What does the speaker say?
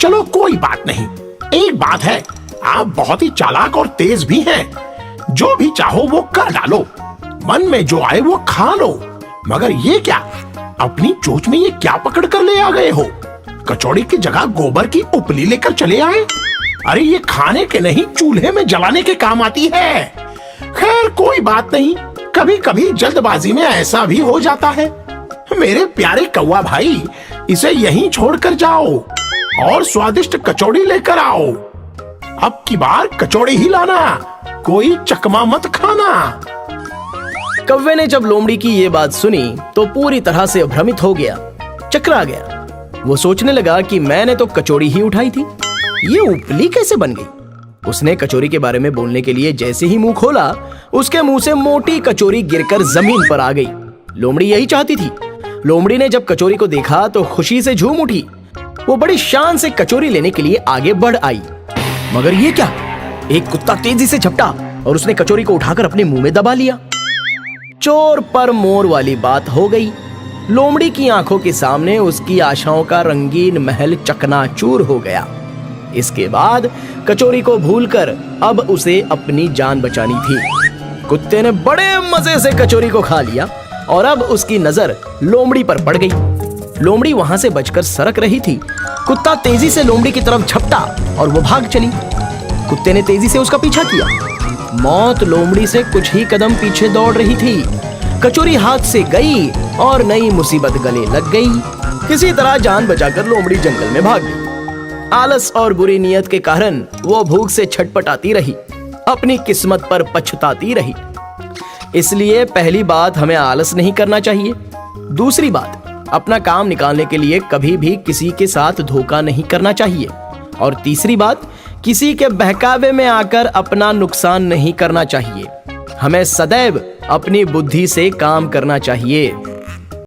चलो कोई बात नहीं। एक बात है, आप बहुत ही चालाक और तेज भी हैं। जो भी चाहो वो कर डालो, मन में जो आए वो खा लो। मगर ये क्या, अपनी चोंच में ये क्या पकड़ कर ले आ गए हो? कचौड़ी की जगह गोबर की उपली लेकर चले आए। अरे ये खाने के नहीं, चूल्हे में जलाने के काम आती है। खैर कोई बात नहीं, कभी कभी जल्दबाजी में ऐसा भी हो जाता है। मेरे प्यारे कौवा भाई, इसे यहीं छोड़कर जाओ और स्वादिष्ट कचौड़ी लेकर आओ। अब की बार कचौड़ी ही लाना, कोई चकमा मत खाना। कौवे ने जब लोमड़ी की ये बात सुनी तो पूरी तरह से भ्रमित हो गया, चकरा गया। वो सोचने लगा कि मैंने तो कचौड़ी ही उठाई थी, ये उपली कैसे बन गई। उसने कचौड़ी के बारे में बोलने के लिए जैसे ही मुंह खोला, उसके मुंह से मोटी कचौड़ी गिरकर जमीन पर आ गई। लोमड़ी यही चाहती थी। लोमड़ी ने जब कचौड़ी को देखा तो खुशी से झूम उठी। वो बड़ी शान से कचौड़ी लेने के लिए आगे बढ़ आई। मगर ये क्या, एक कुत्ता तेजी से झपटा और उसने कचौड़ी को उठाकर अपने मुंह में दबा लिया। चोर पर मोर वाली बात हो गई। लोमड़ी की आंखों के सामने उसकी आशाओं का रंगीन महल चकनाचूर हो गया। इसके बाद कचौड़ी को भूलकर अब उसे अपनी जान बचानी थी। कुत्ते ने बड़े मजे से कचौड़ी को खा लिया और अब उसकी नजर लोमड़ी पर पड़ गई। लोमड़ी वहां से बचकर सरक रही थी। कुत्ता तेजी से लोमड़ी की तरफ झपटा और वो भाग चली। कुत्ते ने तेजी से उसका पीछा किया। मौत लोमड़ी से कुछ ही कदम पीछे दौड़ रही थी। कचौड़ी हाथ से गई और नई मुसीबत गले लग गई। किसी तरह जान बचाकर लोमड़ी जंगल में भाग गई। आलस और बुरी नीयत के कारण वो भूख से छटपटाती रही, अपनी किस्मत पर पछताती रही। इसलिए पहली बात, हमें आलस नहीं करना चाहिए। दूसरी बात, अपना काम निकालने के लिए कभी भी किसी के साथ धोखा नहीं करना चाहिए। और तीसरी बात, किसी के बहकावे में आकर अपना नुकसान नहीं करना चाहिए। हमें सदैव अपनी बुद्धि से काम करना चाहिए।